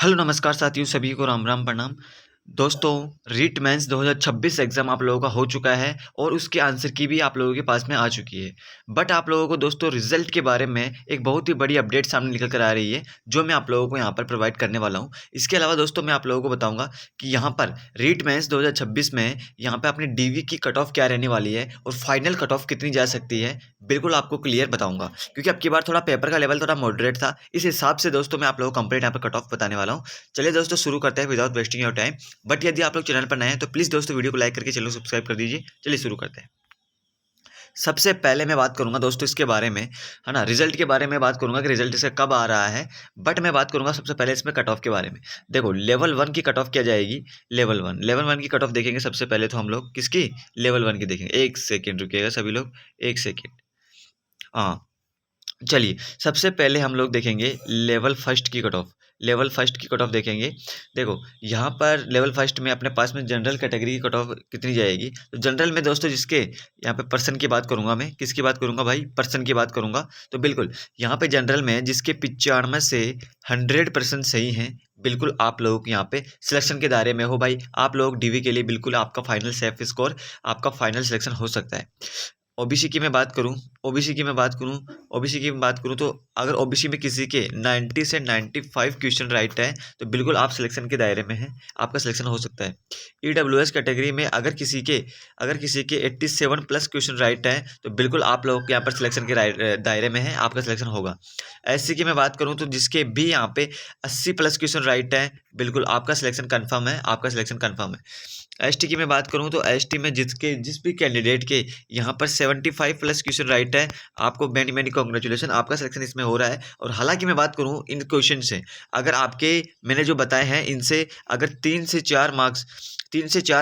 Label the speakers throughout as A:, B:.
A: Hello नमस्कार साथियों, सभी को राम राम प्रणाम। दोस्तों, रीट मेंस 2026 एग्ज़ाम आप लोगों का हो चुका है और उसके आंसर की भी आप लोगों के पास में आ चुकी है। बट आप लोगों को दोस्तों रिज़ल्ट के बारे में एक बहुत ही बड़ी अपडेट सामने निकल कर आ रही है, जो मैं आप लोगों को यहाँ पर प्रोवाइड करने वाला हूँ। इसके अलावा दोस्तों मैं आप लोगों को बताऊँगा कि यहाँ पर रीट मेंस 2026 में यहाँ पे अपनी डीवी की कट ऑफ क्या रहने वाली है और फाइनल कट ऑफ कितनी जा सकती है, बिल्कुल आपको क्लियर बताऊँगा। क्योंकि अब की बार थोड़ा पेपर का लेवल थोड़ा मॉडरेट था, इस हिसाब से दोस्तों मैं आप लोगों को कंप्लीट यहाँ पर कट ऑफ बताने वाला हूँ। चलिए दोस्तों शुरू करते हैं without wasting your time. But यदि आप लोग चैनल पर नए हैं तो प्लीज़ दोस्तों वीडियो को लाइक करके चैनल को सब्सक्राइब कर दीजिए। चलिए शुरू करते हैं। सबसे पहले मैं बात करूंगा दोस्तों इसके बारे में, है ना, रिजल्ट के बारे में बात करूंगा कि रिजल्ट इसका कब आ रहा है। बट मैं बात करूंगा सबसे पहले इसमें कट ऑफ के बारे में। देखो, लेवल 1 की कट ऑफ क्या जाएगी। लेवल वन की कट ऑफ देखेंगे सबसे पहले तो हम लोग किसकी, लेवल 1 की देखेंगे। एक सेकेंड रुकिएगा सभी लोग, एक सेकेंड। हाँ, चलिए सबसे पहले हम लोग देखेंगे लेवल फर्स्ट की कट ऑफ। लेवल फर्स्ट की कट ऑफ देखेंगे। देखो, यहाँ पर लेवल फर्स्ट में अपने पास में जनरल कैटेगरी की कट ऑफ कितनी जाएगी। तो जनरल में दोस्तों जिसके यहाँ पे पर्सन की बात करूंगा, मैं किसकी बात करूंगा भाई, पर्सन की बात करूंगा। तो बिल्कुल यहाँ पे जनरल में जिसके 95 से 100% सही हैं, बिल्कुल आप लोगों को यहाँ पे सिलेक्शन के दायरे में हो भाई। आप लोग डीवी के लिए बिल्कुल आपका फाइनल सेफ स्कोर, आपका फाइनल सिलेक्शन हो सकता है। ओबीसी की मैं बात करूं, ओबीसी की मैं बात करूं, ओबीसी की मैं बात करूं तो अगर ओबीसी में किसी के 90 से 95 क्वेश्चन राइट है तो बिल्कुल आप सिलेक्शन के दायरे में हैं, आपका सिलेक्शन हो सकता है। ईडब्ल्यूएस कैटेगरी में अगर किसी के 87 प्लस क्वेश्चन राइट है तो बिल्कुल आप लोगों के यहाँ पर सिलेक्शन के दायरे में है, आपका सिलेक्शन होगा। एससी की मैं बात करूँ तो जिसके भी यहाँ पे 80 प्लस क्वेश्चन राइट है, बिल्कुल आपका सिलेक्शन कन्फर्म है, आपका सिलेक्शन कन्फर्म है। एसटी की मैं बात करूं तो एसटी में जिस भी कैंडिडेट के यहाँ पर 75 प्लस क्वेश्चन राइट है, आपको मैनी मैनी कॉन्ग्रेचुलेशन, आपका सिलेक्शन इसमें हो रहा है। और हालांकि मैं बात करूं इन क्वेश्चन से, अगर आपके मैंने जो बताए हैं इनसे अगर 3 से 4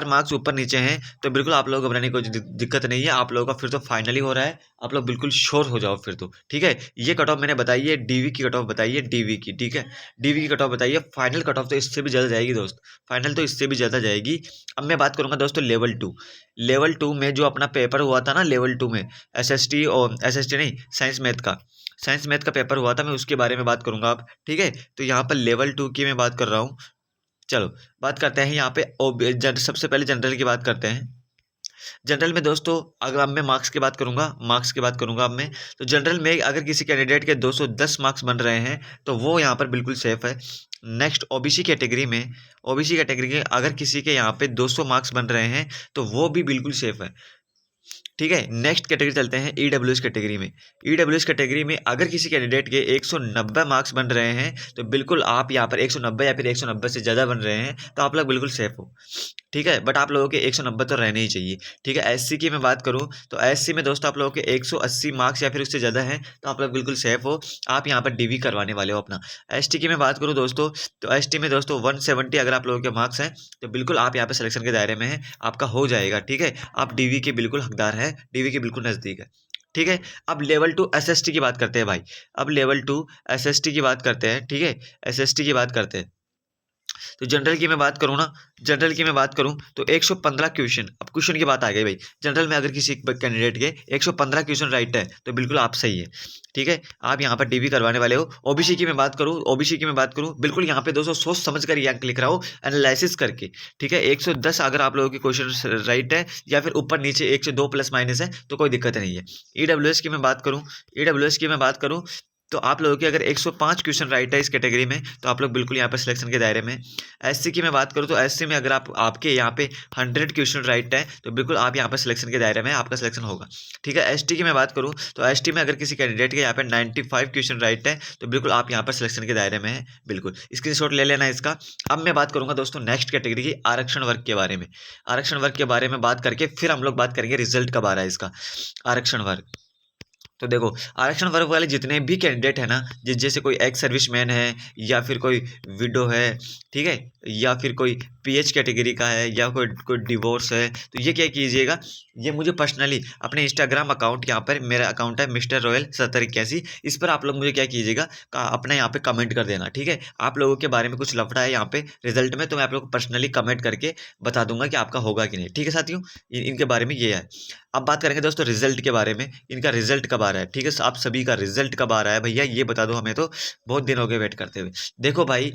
A: मार्क्स ऊपर नीचे हैं तो बिल्कुल आप लोग घबराने की कोई दिक्कत नहीं है, आप लोगों का फिर तो फाइनली हो रहा है। आप लोग बिल्कुल श्योर हो जाओ फिर तो, ठीक है। ये कट ऑफ मैंने बताई है, डीवी की कट ऑफ बताई है, डीवी की, ठीक है। डीवी की कट ऑफ बताइए, फाइनल कट ऑफ तो इससे भी ज़्यादा जाएगी दोस्त, फाइनल तो इससे भी ज़्यादा जाएगी। अब मैं बात करूंगा दोस्तों लेवल 2 में जो अपना पेपर हुआ था ना, लेवल 2 में एसएसटी और एसएसटी नहीं, साइंस मैथ का पेपर हुआ था, मैं उसके बारे में बात करूंगा अब, ठीक है। तो यहाँ पर लेवल 2 की मैं बात कर रहा हूँ। चलो बात करते हैं यहाँ पे सबसे पहले जनरल की बात करते हैं। जनरल में दोस्तों अगर अब मैं मार्क्स की बात करूंगा अब मैं, तो जनरल में अगर किसी कैंडिडेट के 210 मार्क्स बन रहे हैं तो वो यहाँ पर बिल्कुल सेफ है। नेक्स्ट ओबीसी कैटेगरी के अगर किसी के यहाँ पे 200 मार्क्स बन रहे हैं तो वो भी बिल्कुल सेफ है, ठीक है। नेक्स्ट कैटेगरी चलते हैं ईडब्ल्यूएस कैटेगरी में। ईडब्ल्यूएस कैटेगरी में अगर किसी कैंडिडेट के 190 मार्क्स बन रहे हैं तो बिल्कुल आप यहाँ पर 190 या फिर 190 से ज़्यादा बन रहे हैं तो आप लोग बिल्कुल सेफ हो, ठीक है। बट आप लोगों के 190 तो रहने ही चाहिए, ठीक है। एससी की मैं बात करूं तो एससी में दोस्तों आप लोगों के 180 मार्क्स या फिर उससे ज़्यादा हैं तो आप लोग बिल्कुल सेफ हो, आप यहाँ पर डीवी करवाने वाले हो अपना। एसटी की मैं बात करूं दोस्तों तो एसटी में दोस्तों 170 अगर आप लोगों के मार्क्स हैं तो बिल्कुल आप यहाँ पर सिलेक्शन के दायरे में हैं, आपका हो जाएगा, ठीक है। आप डीवी के बिल्कुल हकदार हैं, डीवी के बिल्कुल नज़दीक है, ठीक है। अब लेवल 2 एसएसटी की बात करते हैं भाई। अब लेवल 2 एसएसटी की बात करते हैं, ठीक है। एसएसटी की बात करते हैं तो जनरल की मैं बात करूं तो 115 क्वेश्चन, अब क्वेश्चन की बात आ गई भाई। जनरल में अगर किसी कैंडिडेट के 115 क्वेश्चन राइट है तो बिल्कुल आप सही है, ठीक है। आप यहाँ पर डीवी करवाने वाले हो। ओबीसी की मैं बात करूं बिल्कुल यहाँ पे दोस्तों सोच समझ कर ये अंक लिख रहा हूँ, एनालिसिस करके, ठीक है। 110 अगर आप लोगों के क्वेश्चन राइट है या फिर ऊपर नीचे 1 से 2 प्लस माइनस है तो कोई दिक्कत नहीं है। ईडब्ल्यूएस की मैं बात करूं तो आप लोगों के अगर 105 क्वेश्चन राइट है इस कैटेगरी में तो आप लोग बिल्कुल यहाँ पर सिलेक्शन के दायरे में। एससी की मैं बात करूँ तो एससी में अगर आपके यहाँ पे 100 क्वेश्चन राइट है तो बिल्कुल आप यहाँ पर सिलेक्शन के दायरे में, आपका सिलेक्शन होगा, ठीक है। एसटी की मैं बात करूँ तो एसटी में अगर किसी कैंडिडेट के यहाँ पे 95 क्वेश्चन राइट है तो बिल्कुल आप यहाँ पर सिलेक्शन के दायरे में है, बिल्कुल स्क्रीनशॉट ले लेना इसका। अब मैं बात करूँगा दोस्तों नेक्स्ट कैटेगरी की आरक्षण वर्ग के बारे में। आरक्षण वर्ग के बारे में बात करके फिर हम लोग बात करेंगे रिजल्ट कब आ रहा है इसका, आरक्षण वर्ग। तो देखो, आरक्षण वर्ग वाले जितने भी कैंडिडेट है ना, जैसे कोई एक्स सर्विसमैन है या फिर कोई विडो है, ठीक है, या फिर कोई पीएच कैटेगरी का है या कोई डिवोर्स है, तो ये क्या कीजिएगा, ये मुझे पर्सनली अपने इंस्टाग्राम अकाउंट, यहाँ पर मेरा अकाउंट है मिस्टर रॉयल 7081, इस पर आप लोग मुझे क्या कीजिएगा, अपना यहाँ पे कमेंट कर देना, ठीक है। आप लोगों के बारे में कुछ लफड़ा है यहाँ पे रिजल्ट में तो मैं आप लोग को पर्सनली कमेंट करके बता दूंगा कि आपका होगा कि नहीं, ठीक है साथियों। इनके बारे में ये है। अब बात करेंगे दोस्तों रिजल्ट के बारे में, इनका रिजल्ट कब आ रहा है, ठीक है। आप सभी का रिजल्ट कब आ रहा है भैया, ये बता दो हमें, तो बहुत दिन हो गए वेट करते हुए। देखो भाई,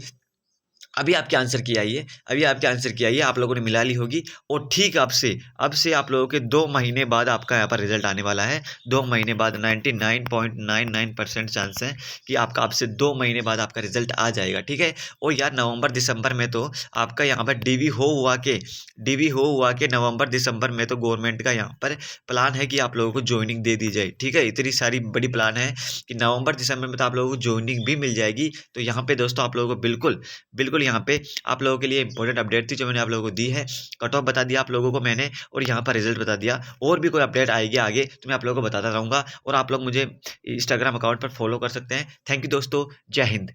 A: अभी आपके आंसर की आई है, अभी आपके आंसर की आई है, आप लोगों ने मिला ली होगी। और ठीक अब से आप लोगों के 2 महीने बाद आपका यहाँ पर रिजल्ट आने वाला है। 2 महीने बाद 99.99% चांस है कि आपका अब से 2 महीने बाद आपका रिजल्ट आ जाएगा, ठीक है। और यार नवंबर दिसंबर में तो आपका यहाँ पर डीवी हो हुआ के नवंबर दिसंबर में तो गवर्नमेंट का यहाँ पर प्लान है कि आप लोगों को ज्वाइनिंग दे दी जाए, ठीक है। इतनी सारी बड़ी प्लान है कि नवंबर दिसंबर में तो आप लोगों को ज्वाइनिंग भी मिल जाएगी। तो यहाँ पे दोस्तों आप लोगों को बिल्कुल बिल्कुल यहाँ पे आप लोगों के लिए इंपॉर्टेंट अपडेट थी जो मैंने आप लोगों को दी है। कट ऑफ बता दिया आप लोगों को मैंने, और यहाँ पर रिजल्ट बता दिया। और भी कोई अपडेट आएगी आगे तो मैं आप लोगों को बताता रहूँगा, और आप लोग मुझे इंस्टाग्राम अकाउंट पर फॉलो कर सकते हैं। थैंक यू दोस्तों, जय हिंद।